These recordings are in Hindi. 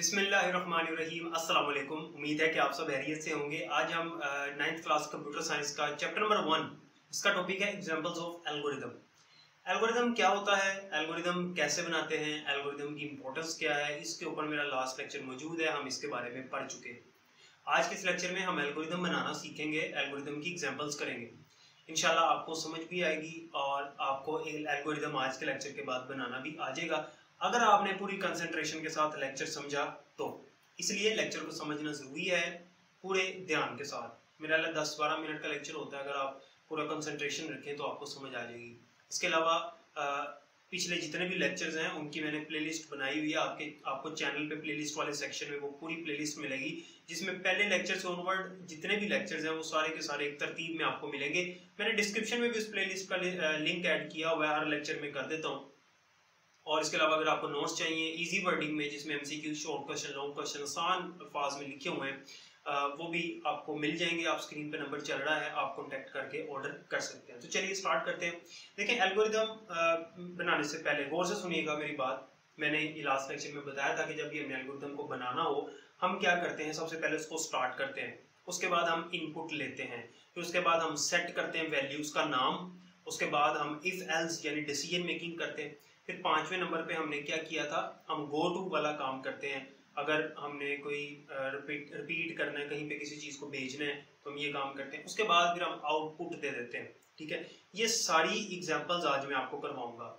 बिस्मिल्लाहिर्रहमानिर्रहीम। अस्सलाम वालेकुम। उम्मीद है कि आप सब खैरियत से होंगे। आज हम 9th क्लास कंप्यूटर साइंस का चैप्टर नंबर 1, इसका टॉपिक है एग्जांपल्स ऑफ एल्गोरिदम। एल्गोरिदम क्या होता है, एल्गोरिदम कैसे बनाते हैं, एल्गोरिदम की इंपॉर्टेंस क्या है, इसके ऊपर मेरा लास्ट लेक्चर मौजूद है, हम इसके बारे में पढ़ चुके हैं। आज के इस लेक्चर में हम एल्गोरिदम बनाना सीखेंगे, एल्गोरिदम की एग्जाम्पल्स करेंगे। इंशाल्लाह आपको समझ भी आएगी और आपको एल्गोरिदम आज के लेक्चर के बाद बनाना भी आ जाएगा, अगर आपने पूरी कंसंट्रेशन के साथ लेक्चर समझा तो। इसलिए लेक्चर को समझना ज़रूरी है पूरे ध्यान के साथ। मेरा 10-12 मिनट का लेक्चर होता है, अगर आप पूरा कंसंट्रेशन रखें तो आपको समझ आ जाएगी। इसके अलावा पिछले जितने भी लेक्चर्स हैं उनकी मैंने प्लेलिस्ट बनाई हुई है, आपको चैनल पे प्लेलिस्ट वाले सेक्शन में वो पूरी प्लेलिस्ट मिलेगी, जिसमें पहले लेक्चर से ऑनवर्ड जितने भी लेक्चर्स हैं वो सारे के सारे एक तरतीब में आपको मिलेंगे। मैंने डिस्क्रिप्शन में भी उस प्लेलिस्ट का लिंक ऐड किया हुआ है, हर लेक्चर में कर देता हूँ। और इसके अलावा अगर आपको नोट्स चाहिए इजी वर्डिंग में, जिसमें MCQ, short question, long question आसान अल्फाज में लिखे हुए हैं, वो भी आपको मिल जाएंगे। आप स्क्रीन पे नंबर चल रहा है, आप कांटेक्ट करके ऑर्डर कर सकते हैं। तो चलिए स्टार्ट करते हैं। देखिए, एल्गोरिदम बनाने से पहले गौर से सुनिएगा मेरी बात। मैंने लास्ट लेक्चर में बताया था कि जब भी हमने एल्गोरिदम को बनाना हो, हम क्या करते हैं, सबसे पहले उसको स्टार्ट करते हैं, उसके बाद हम इनपुट लेते हैं, फिर उसके बाद हम सेट करते हैं वैल्यूज का नाम, उसके बाद हम इफ एल्स यानी डिसीजन मेकिंग करते हैं। फिर 5वें नंबर पे हमने क्या किया था, हम गो टू वाला काम करते हैं। अगर हमने कोई रिपीट करना है, कहीं पे किसी चीज़ को भेजना है, तो हम ये काम करते हैं। उसके बाद फिर हम आउटपुट दे देते हैं। ठीक है, ये सारी एग्जांपल्स आज मैं आपको करवाऊंगा।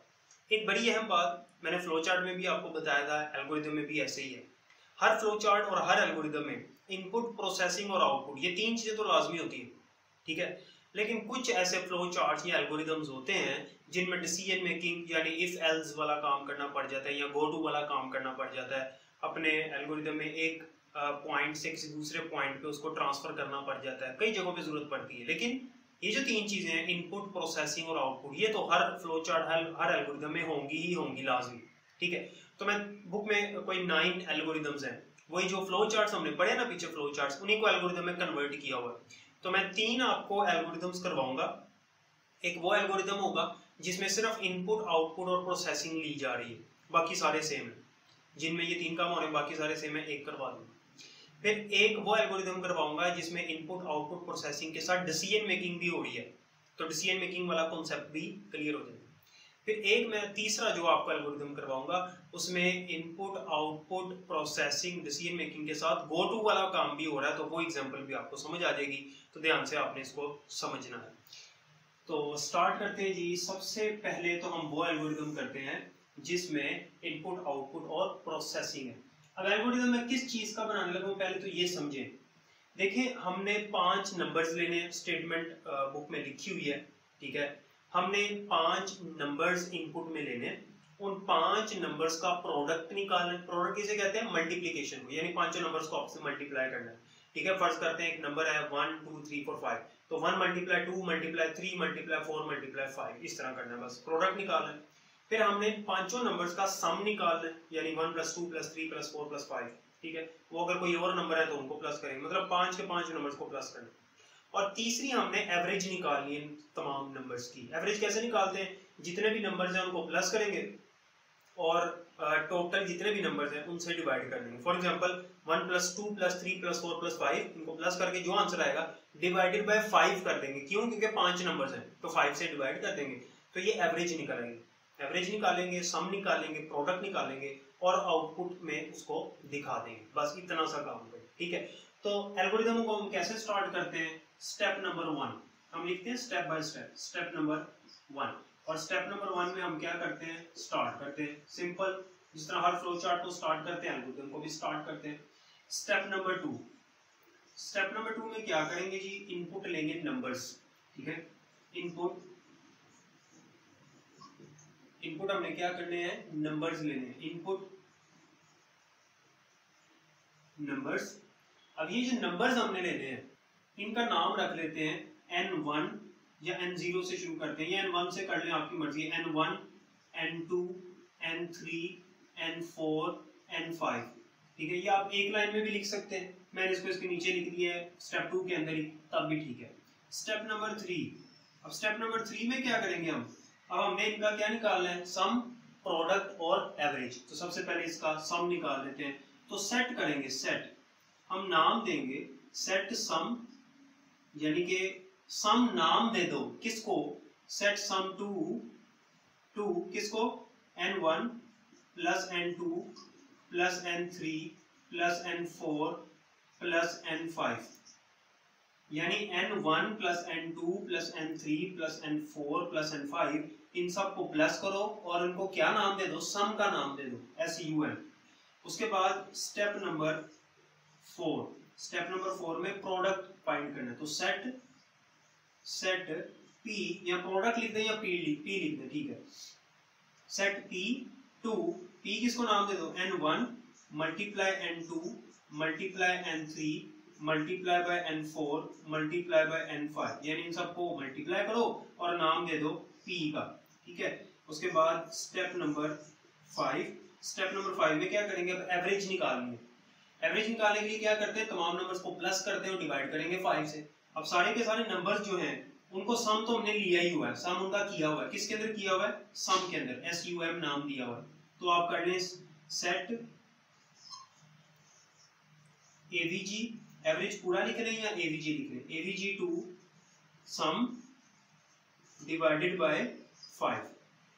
एक बड़ी अहम बात मैंने फ्लो चार्ट में भी आपको बताया था, एल्गोरिदम में भी ऐसे ही है। हर फ्लो चार्ट और हर एल्गोरिदम में इनपुट, प्रोसेसिंग और आउटपुट, ये 3 चीज़ें तो लाजमी होती है। ठीक है, लेकिन कुछ ऐसे फ्लो चार्ट्स या एल्गोरिदम्स होते हैं जिनमें डिसीजन मेकिंग यानी इफ एल्स वाला काम करना पड़ जाता है, या गो टू वाला काम करना पड़ जाता है। अपने एल्गोरिदम में एक पॉइंट से किसी दूसरे पॉइंट पे उसको ट्रांसफर करना पड़ जाता है, कई जगहों पे जरूरत पड़ती है। लेकिन ये जो 3 चीजें हैं, इनपुट, प्रोसेसिंग और आउटपुट, ये तो हर फ्लो चार्ट, हर एल्गोरिदम में होंगी ही होंगी, लाजमी। ठीक है, तो मैं बुक में कोई 9 एल्गोरिदम्स हैं, वही जो फ्लो चार्ट्स हमने पढ़े ना पीछे, फ्लो चार्ट्स, उन्हीं को एल्गोरिदम में कन्वर्ट किया हुआ है। तो मैं 3 आपको एल्गोरिदम्स करवाऊंगा। एक वो एल्गोरिदम होगा जिसमें सिर्फ इनपुट, आउटपुट और प्रोसेसिंग ली जा रही है, बाकी सारे सेम है। जिनमें ये 3 काम हो रहे हैं, बाकी सारे सेम है, एक करवा दूंगा। फिर एक वो एल्गोरिदम करवाऊंगा जिसमें इनपुट, आउटपुट, प्रोसेसिंग के साथ डिसीजन मेकिंग भी हो रही है, तो डिसीजन मेकिंग वाला कॉन्सेप्ट भी क्लियर हो जाएगा। फिर एक मैं तीसरा जो आपको एल्गोरिदम करवाऊंगा, उसमें input, output, processing, decision making के साथ गो टू वाला काम भी हो रहा है, तो वो एग्जांपल भी आपको समझ आ जाएगी। तो ध्यान से आपने इसको समझना है। तो स्टार्ट करते हैं जी। सबसे पहले तो हम वो एल्गोरिदम करते हैं जिसमें इनपुट, आउटपुट और प्रोसेसिंग है। अब एल्गोरिदम में किस चीज का बनाने लगा, पहले तो ये समझें। देखिए, हमने 5 नंबर्स लेने, स्टेटमेंट बुक में लिखी हुई है। ठीक है, हमने 5 नंबर्स इनपुट में लेने, उन 5 नंबर्स का प्रोडक्ट निकालना। प्रोडक्ट किसे कहते हैं, मल्टीप्लिकेशन को, यानी 5 नंबर्स को आपसे मल्टीप्लाई करना है। ठीक है, फर्ज करते हैं एक नंबर है 1 2 3 4 5, तो 1 मल्टीप्लाई 2 मल्टीप्लाई 3 मल्टीप्लाई 4 मल्टीप्लाई 5, इस तरह करना है, बस प्रोडक्ट निकालना है। फिर हमने 5 नंबर्स का सम निकालना है, यानी 1 + 2 + 3 + 4 + 5। ठीक है, वो अगर कोई और नंबर है तो उनको प्लस करेंगे, मतलब 5 के 5 नंबर्स को प्लस करना। और तीसरी हमने एवरेज निकालनी है तमाम नंबर्स की। एवरेज कैसे निकालते हैं, जितने भी नंबर्स हैं उनको प्लस करेंगे और टोटल जितने भी नंबर्स हैं उनसे डिवाइड कर देंगे। फॉर एग्जांपल 1 + 2 + 3 + 4 + 5, इनको प्लस करके जो आंसर आएगा डिवाइडेड बाय 5 कर देंगे। क्यों, क्योंकि 5 नंबर्स हैं, तो 5 से डिवाइड कर देंगे, तो ये एवरेज निकालेंगे। एवरेज निकालेंगे, सम निकालेंगे, प्रोडक्ट निकालेंगे और आउटपुट में उसको दिखा देंगे। बस इतना सा काम करें। ठीक है, तो एल्गोरिदम को हम कैसे स्टार्ट करते हैं। स्टेप नंबर 1 हम लिखते हैं step by step. Step number 1, और स्टेप नंबर 1 में हम क्या करते हैं, स्टार्ट करते हैं। सिंपल, जिस तरह हर फ्लो चार्ट को स्टार्ट करते हैं, एल्गोरिदम को भी स्टार्ट करते हैं। स्टेप नंबर 2, स्टेप नंबर 2 में क्या करेंगे जी, इनपुट लेंगे नंबर्स। ठीक है, इनपुट हमने क्या करने हैं, नंबर्स लेने हैं, इनपुट नंबर्स। अब ये जो नंबर्स हमने लेने हैं, इनका नाम रख लेते हैं n1 या n0 से शुरू करते हैं, या n1 से कर लें, आपकी मर्जी है। n1, n2, n3, n4, n5। ठीक है, ये आप एक लाइन में भी लिख सकते हैं, मैंने इसको इसके नीचे लिख दिया है स्टेप 2 के अंदर ही, तब भी ठीक है। स्टेप नंबर 3, अब स्टेप नंबर 3 में क्या करेंगे हम, अब हमने इनका क्या निकालना है, सम, प्रोडक्ट और एवरेज। तो सबसे पहले इसका सम निकाल लेते हैं। तो सेट करेंगे, सेट हम नाम देंगे सेट सम, यानी कि सम नाम दे दो किसको, सेट सम टू किसको, n1 plus n2 plus n3 plus n4 plus n5, यानी n1 plus n2 plus n3 plus n4 plus n5 इन सब को प्लस करो और इनको क्या नाम दे दो, सम का नाम दे दो, SUM। उसके बाद स्टेप नंबर 4 में प्रोडक्ट फाइंड करना है, तो सेट P या प्रोडक्ट लिख दें या P लिख दें, ठीक है। सेट P किसको नाम दे दो, n1 multiply n2 multiply n3 multiply by n4 multiply by n5, यानी इन सबको मल्टीप्लाई करो और नाम दे दो P का, ठीक है। उसके बाद स्टेप नंबर 5 में क्या करेंगे, अब एवरेज निकालनी है। एवरेज निकालने के लिए क्या करते हैं, तमाम नंबर्स को प्लस करते हैं और डिवाइड करेंगे 5 से। अब सारे के सारे नंबर्स जो हैं उनको सम तो हमने लिया ही हुआ है, सम उनका किया हुआ है, किसके अंदर किया हुआ है, सम के अंदर, SUM नाम दिया हुआ है। तो आप कर लें सेट AVG, एवरेज पूरा लिख लें या AVG लिख लें, AVG to sum divided by 5।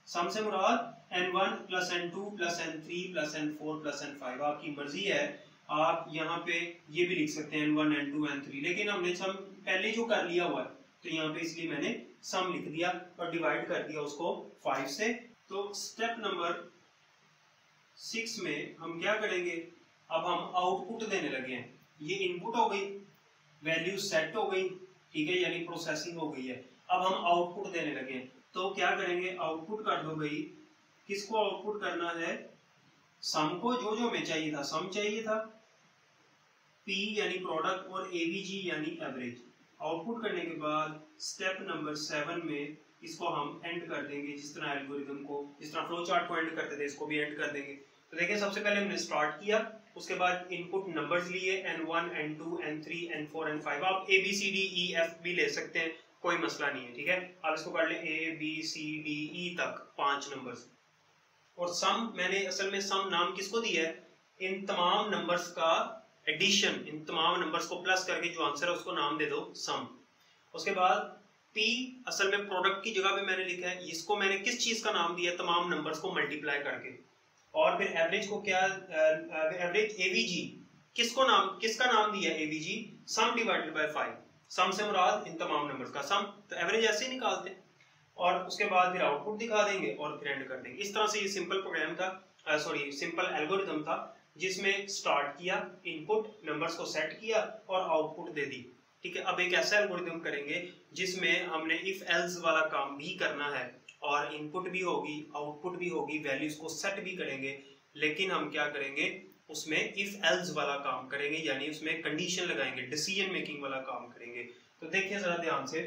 Sum से मुराद n1 plus n2 plus n3 plus n4 plus n5, आपकी मर्जी है, आप यहाँ पे ये भी लिख सकते हैं n1 n2 n3, लेकिन हमने सम पहले जो कर लिया हुआ है तो यहाँ पे इसलिए मैंने सम लिख दिया और डिवाइड कर दिया उसको 5 से। तो स्टेप नंबर 6 में हम क्या करेंगे, अब हम आउटपुट देने लगे हैं। ये इनपुट हो गई, वैल्यू सेट हो गई, ठीक है, यानी प्रोसेसिंग हो गई है। अब हम आउटपुट देने लगे हैं, तो क्या करेंगे, आउटपुट कर दो भाई, किसको आउटपुट करना है, सम को, जो हमें चाहिए था, सम चाहिए था, P यानी प्रोडक्ट और AVG यानी एवरेज। आउटपुट करने के बाद स्टेप नंबर 7 में इसको हम एंड कर देंगे, जिस तरह एल्गोरिथम को, जिस तरह फ्लो चार्ट को एंड करते थे इसको भी एंड कर देंगे। तो देखिए सबसे पहले हमने स्टार्ट किया, उसके बाद इनपुट नंबर्स लिए n1 n2 n3 n4 n5, आप ABCDEF भी ले सकते हैं, कोई मसला नहीं है, ठीक है। आप इसको कर लें ABCDE तक 5 नंबर्स। और सम, मैंने असल में सम नाम किसको दिया है, इन तमाम नंबर्स का एडिशन, इन तमाम नंबर्स को प्लस करके जो आंसर है उसको नाम दे दो सम। उसके बाद P असल में प्रोडक्ट की जगह पे मैंने लिखा है, इसको मैंने किस चीज का नाम दिया, तमाम नंबर्स को मल्टीप्लाई करके। और फिर एवरेज को क्या, एवरेज AVG किसका नाम दिया, AVG some divided by 5, sum से मुराद इन तमाम नंबर्स का सम, तो एवरेज ऐसे ही निकालते हैं। और उसके बाद फिर आउटपुट दिखा देंगे और फिर एंड कर देंगे। इस तरह से ये सिंपल प्रोग्राम था, सिंपल एल्गोरिथम था, जिसमें स्टार्ट किया, इनपुट नंबर्स को सेट किया और आउटपुट दे दी, ठीक है। अब एक ऐसा एल्गोरिथम करेंगे जिसमें हमने इफ एल्स वाला काम भी करना है, और इनपुट भी होगी, आउटपुट भी होगी, वैल्यूज को सेट भी करेंगे, लेकिन हम क्या करेंगे, उसमें इफ एल्स वाला काम करेंगे, यानी उसमें कंडीशन लगाएंगे, डिसीजन मेकिंग वाला काम करेंगे। तो देखिए जरा ध्यान से,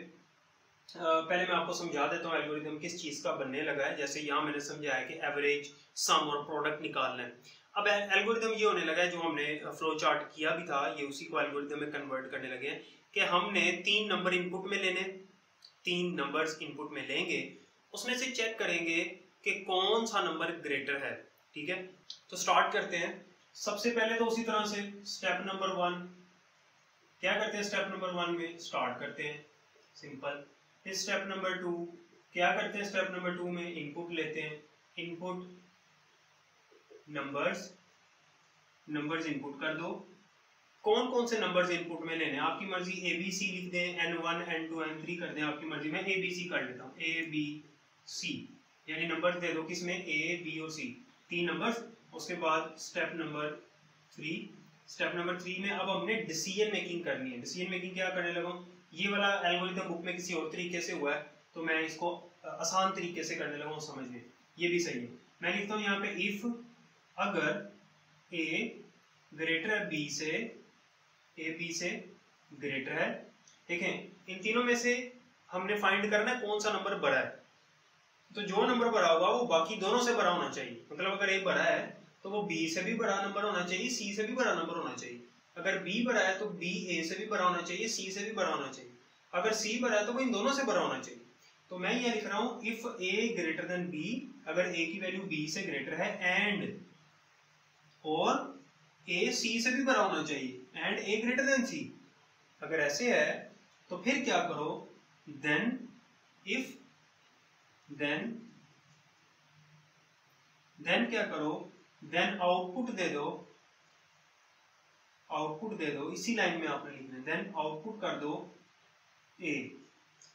पहले मैं आपको समझा देता हूँ एल्गोरिथम किस चीज का बनने लगा है। जैसे यहाँ मैंने समझाया कि एवरेज, सम और प्रोडक्ट निकालना है। अब एल्गोरिथम ये होने लगा है, जो हमने फ्लो चार्ट किया भी था, ये उसी को एल्गोरिथम में कन्वर्ट करने लगे हैं कि हमने 3 नंबर इनपुट में लेने, 3 नंबर्स इनपुट में लेंगे, उसमें से चेक करेंगे कि कौन सा नंबर ग्रेटर है, ठीक है। तो स्टार्ट करते हैं। सबसे पहले तो उसी तरह से स्टेप नंबर 1 क्या करते हैं, स्टेप नंबर 1 में स्टार्ट करते हैं, सिंपल। फिर स्टेप नंबर 2 क्या करते हैं, स्टेप नंबर 2 में इनपुट लेते हैं, इनपुट नंबर्स इनपुट कर दो। कौन कौन से नंबर्स इनपुट में लेने, आपकी मर्जी, ABC लिख दें, n1 n2 n3 कर दें, आपकी मर्जी। मैं ABC कर लेता हूँ, ABC, यानी नंबर्स दे दो, किसमें, A B और C, 3 नंबर्स। उसके बाद स्टेप नंबर 3 में अब हमने डिसीजन मेकिंग करनी है। डिसीजन मेकिंग क्या करने लगा, ये वाला एल्गोरिथम बुक में किसी और तरीके से हुआ है, तो मैं इसको आसान तरीके से करने लगा हूँ समझने, ये भी सही है। मैं लिखता हूँ यहाँ पे इफ, अगर A ग्रेटर है B से, A B से ग्रेटर है, देखें इन तीनों में से हमने फाइंड करना है कौन सा नंबर बड़ा है। तो जो नंबर बड़ा होगा वो बाकी दोनों से बड़ा होना चाहिए, मतलब अगर A बड़ा है तो वो B से भी बड़ा नंबर होना चाहिए, C से भी बड़ा नंबर होना चाहिए। अगर B बड़ा है तो B A से भी बड़ा होना चाहिए, C से भी बड़ा होना चाहिए। अगर C बड़ा है तो वो इन दोनों से बड़ा होना चाहिए। तो मैं ये लिख रहा हूँ if A greater than B, अगर A की वैल्यू B से ग्रेटर है, एंड और ए सी से भी बड़ा होना चाहिए एंड ए ग्रेटर देन सी। अगर ऐसे है तो फिर क्या करो, देन इफ देन क्या करो, देन आउटपुट दे दो इसी लाइन में आपने लिखना है। देन आउटपुट कर दो ए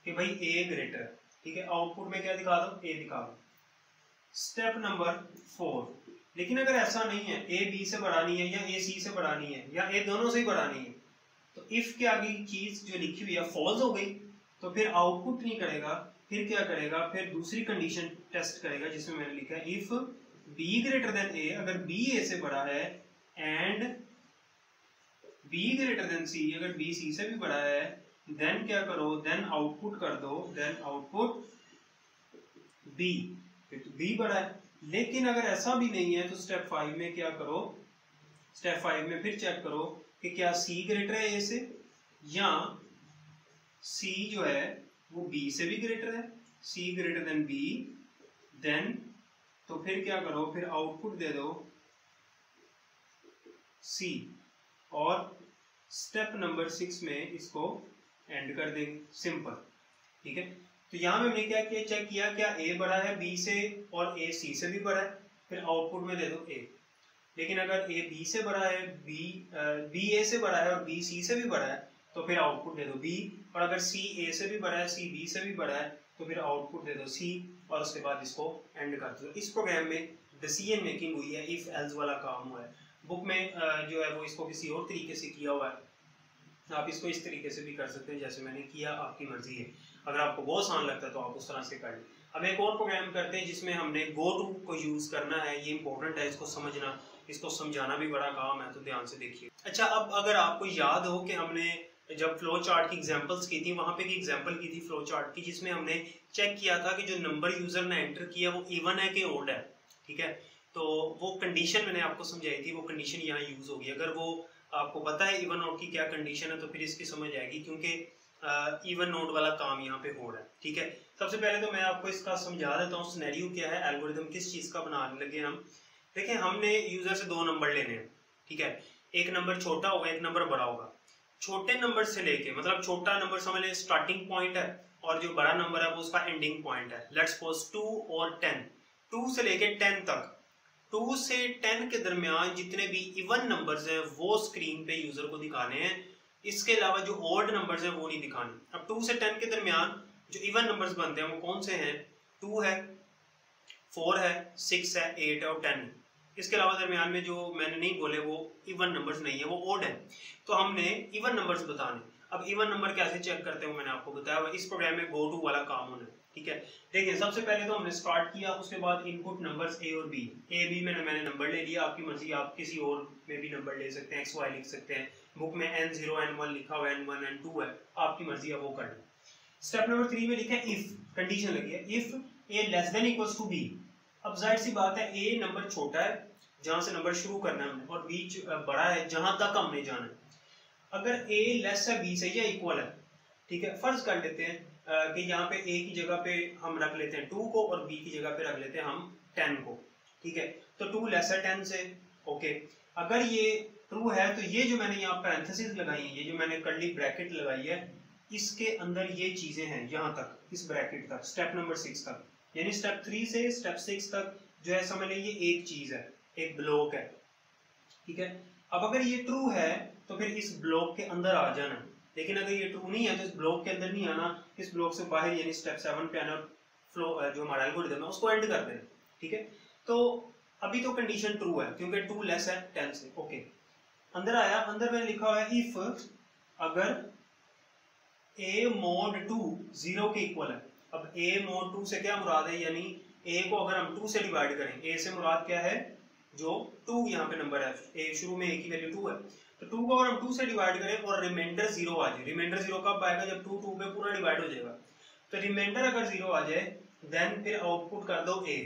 कि भाई ए ग्रेटर है, ठीक है। आउटपुट में क्या दिखा दो, ए दिखा दो। स्टेप नंबर 4, लेकिन अगर ऐसा नहीं है, ए बी से बड़ा नहीं है या ए सी से बड़ा नहीं है या ए दोनों से ही बड़ा नहीं है, तो इफ के आगे चीज जो लिखी हुई है फॉल्स हो गई तो फिर आउटपुट नहीं करेगा, फिर क्या करेगा, फिर दूसरी कंडीशन टेस्ट करेगा जिसमें मैंने लिखा है इफ बी ग्रेटर देन ए। अगर बी ए से बड़ा है एंड बी ग्रेटर देन सी, अगर बी सी से भी बड़ा है, देन क्या करो, देन आउटपुट कर दो, देन आउटपुट बी, फिर तो बी बड़ा है। लेकिन अगर ऐसा भी नहीं है तो स्टेप 5 में क्या करो, स्टेप 5 में फिर चेक करो कि क्या सी ग्रेटर है ए से, या सी जो है वो बी से भी ग्रेटर है, सी ग्रेटर देन बी। देन तो फिर क्या करो, फिर आउटपुट दे दो सी, और स्टेप नंबर 6 में इसको एंड कर देंगे, सिंपल, ठीक है। तो यहाँ में हमने क्या किया, चेक किया क्या ए बड़ा है बी से और ए सी से भी बड़ा है, फिर आउटपुट में दे दो ए। लेकिन अगर ए बी से बड़ा है, बी ए से बड़ा है और बी सी से भी बड़ा है तो फिर आउटपुट दे दो बी। और अगर सी ए से भी बड़ा है, सी बी से भी बड़ा है तो फिर आउटपुट दे दो सी, और उसके बाद इसको एंड कर दो। इस प्रोग्राम में डिसीजन मेकिंग हुई है, इफ एल्स वाला काम हुआ है। बुक में जो है वो इसको किसी और तरीके से किया हुआ है, आप इसको इस तरीके से भी कर सकते हैं जैसे मैंने किया, आपकी मर्जी है। अगर आपको बहुत आसान लगता है तो आप उस तरह से कर लें। अब एक और प्रोग्राम करते हैं जिसमें हमने गो टू को यूज करना है, ये इंपॉर्टेंट है, इसको समझना, इसको समझाना भी बड़ा काम है, तो ध्यान से देखिए। अच्छा, अब अगर आपको याद हो कि हमने जब फ्लो चार्ट की एग्जांपल्स की थी, वहां पे एक एग्जांपल की थी फ्लो चार्ट की जिसमें हमने चेक किया था कि जो नंबर यूजर ने एंटर किया वो इवन है कि ओड है, ठीक है। तो वो कंडीशन मैंने आपको समझाई थी, वो कंडीशन यहाँ यूज होगी। अगर वो आपको पता है इवन नोड की क्या कंडीशन है तो फिर इसकी समझ आएगी, क्योंकि इवन नोड वाला काम यहाँ पे हो रहा है, ठीक है। सबसे पहले तो मैं आपको इसका समझा देता हूँ सिनेरियो क्या है, एल्गोरिथम किस चीज का बनाने लगे हम। देखिए, हमने यूजर से 2 नंबर लेने हैं, ठीक है। एक नंबर छोटा होगा, एक नंबर बड़ा होगा। छोटे नंबर से लेके, मतलब छोटा नंबर समझ लें स्टार्टिंग पॉइंट है, और जो बड़ा नंबर है वो उसका एंडिंग पॉइंट है। लेट्स सपोज 2 और 10, 2 से लेके 10 तक, 2 से 10 के दरमियान जितने भी इवन नंबर्स हैं वो स्क्रीन पे यूजर को दिखाने हैं। इसके अलावा जो ऑड नंबर्स हैं वो नहीं दिखाने। अब 2 से 10 के दरमियान जो इवन नंबर्स बनते हैं वो कौन से हैं, 2 है, 4 है, 6 है, 8 है और 10 है। इसके अलावा दरमियान में जो मैंने नहीं बोले वो इवन नंबर्स नहीं है, वो ओड है। तो हमने इवन नंबर्स बताने। अब इवन नंबर कैसे चेक करते हैं मैंने आपको बताया, इस प्रोग्राम में गो टू वाला काम होना है, ठीक है। देखिए, सबसे पहले तो हमने स्टार्ट किया, उसके बाद इनपुट नंबर्स ए और बी। ए बी में मैंने नंबर ले लिया, आपकी मर्जी, आप किसी और में भी नंबर ले सकते हैं, एक्स वाई लिख सकते हैं। बुक में n0 n1 लिखा हुआ है, n1 n2 है, आपकी मर्जी है वो कर लें। स्टेप नंबर 3 में लिखा है इफ, कंडीशन लगी है if A less than equals to B. अब जाहिर सी बात है, ए नंबर छोटा है जहां से नंबर शुरू करना है हमने, और बी बड़ा है जहां तक हमने जाना है। अगर ए लेस है बी से या इक्वल है, ठीक है, फर्ज कर लेते हैं कि यहाँ पे ए की जगह पे हम रख लेते हैं 2 को और बी की जगह पे रख लेते हैं हम 10 को, ठीक है। तो 2 लेस है 10 से, ओके। अगर ये ट्रू है तो ये जो मैंने यहाँ पैरेंथेसिस लगाई है, ये जो मैंने कर्ली ब्रैकेट लगाई है, इसके अंदर ये चीजें हैं यहाँ तक, इस ब्रैकेट तक, स्टेप नंबर 6 तक। यानी स्टेप 3 से स्टेप 6 तक जो है समझ लें ये एक चीज है, एक ब्लॉक है, ठीक है। अब अगर ये ट्रू है तो फिर इस ब्लॉक के अंदर आ जाना, लेकिन अगर ये ट्रू नहीं है तो इस ब्लॉक के अंदर नहीं आना, इस ब्लॉक से बाहर, यानी स्टेप 7 पे आना, फ्लो जो हमारा एल्गोरिथम है उसको एंड कर देना, ठीक है। तो अभी तो कंडीशन ट्रू है क्योंकि 2 लेस है 10 से, ओके। अंदर आया, अंदर मैंने लिखा हुआ है इफ अगर a mod 2 0 के इक्वल है। अब a mod 2 से क्या मुराद है, यानी a को अगर हम 2 से डिवाइड करें, a से मुराद क्या है, जो 2 यहाँ पे नंबर है, a शुरू में a की वैल्यू 2 है, तो 2 को अगर हम 2 से डिवाइड करें और रिमाइंडर 0 आ जाए, रिमाइंडर 0 कब आएगा, जब 2 2 पे पूरा डिवाइड हो जाएगा। तो रिमाइंडर अगर 0 आ जाए देन फिर आउटपुट कर दो a,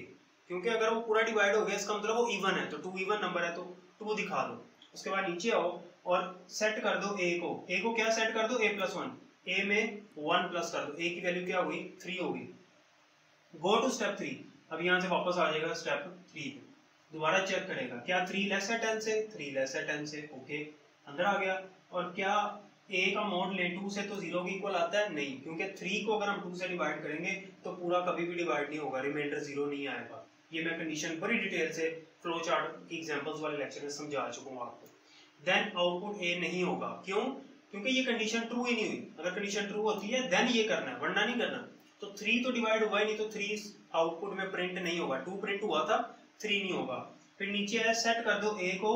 क्योंकि अगर वो पूरा डिवाइड हो गया इसका मतलब वो इवन है, तो 2 इवन नंबर है तो 2 दिखा दो। उसके बाद नीचे आओ और सेट कर दो a को क्या सेट कर दो, a+1, a में 1 प्लस कर दो, a की वैल्यू क्या होगी, 3 होगी। गो टू स्टेप 3, अब यहाँ से वापस आ जाएगा स्टेप 3 पे, दोबारा चेक करेगा क्या 3 लेस है 10 से, 3 लेस है 10 से, ओके अंदर आ गया। और क्या a का मॉड ले 2 से तो 0 के इक्वल आता है, नहीं, क्योंकि 3 को अगर हम 2 से डिवाइड करेंगे तो पूरा कभी भी डिवाइड नहीं होगा, रिमाइंडर 0 नहीं आएगा। ये मैं कंडीशन बड़ी डिटेल से फ्लो चार्ट की एग्जांपल्स वाले लेक्चर में समझा चुका हूँ आपको। देन आउटपुट a नहीं होगा, क्यों? क्योंकि ये कंडीशन ट्रू ही नहीं हुई। अगर कंडीशन ट्रू होती है देन ये करना है, वरना नहीं करना। तो 3 तो डिवाइड हुआ ही नहीं, तो 3 आउटपुट में प्रिंट नहीं होगा। 2 प्रिंट हुआ था, 3 नहीं होगा। फिर नीचे है सेट कर दो a को,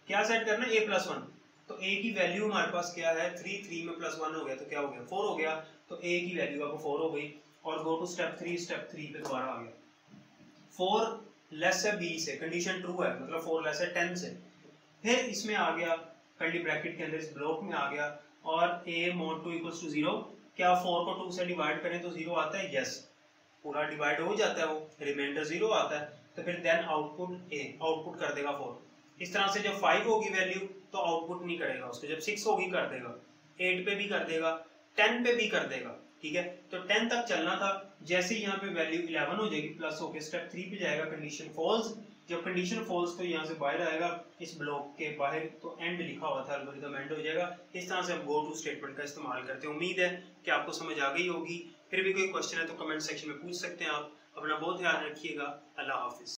क्या सेट करना है, a+1। तो a की वैल्यू हमारे पास क्या है 3, 3 में +1 हो गया तो क्या हो गया 4 हो गया। तो a की वैल्यू आपको 4 हो गई। और गो टू स्टेप 3, स्टेप 3 पे दोबारा आ गया 4 लेस है b से, कंडीशन ट्रू है, मतलब 4 लेस है 10 से। फिर इसमें आ गया कर्ली ब्रैकेट के अंदर इस ब्लॉक में आ गया और a mod 2 इक्वल्स टू 0। क्या 4 को 2 से डिवाइड करें तो 0 आता है, यस, पूरा डिवाइड हो जाता है, वो रिमाइंडर 0 आता है। तो फिर देन आउटपुट a आउटपुट कर देगा 4। इस तरह से जब 5 होगी वैल्यू तो आउटपुट नहीं करेगा उसको, जब 6 होगी कर देगा, 8 पे भी कर देगा, 10 पे भी कर देगा, ठीक है। तो 10 तक चलना था। जैसे ही यहाँ पे वैल्यू 11 हो जाएगी प्लस होके स्टेप 3 पे जाएगा, कंडीशन फॉल्स। जब कंडीशन फॉल्स तो यहाँ से बाहर आएगा इस ब्लॉक के बाहर, तो एंड लिखा हुआ था एल्गोरिथम एंड हो जाएगा। इस तरह से हम गो टू स्टेटमेंट का इस्तेमाल करते हैं। उम्मीद है कि आपको समझ आ गई होगी। फिर भी कोई क्वेश्चन है तो कमेंट सेक्शन में पूछ सकते हैं आप। अपना बहुत ध्यान रखिएगा। अल्लाह हाफिज।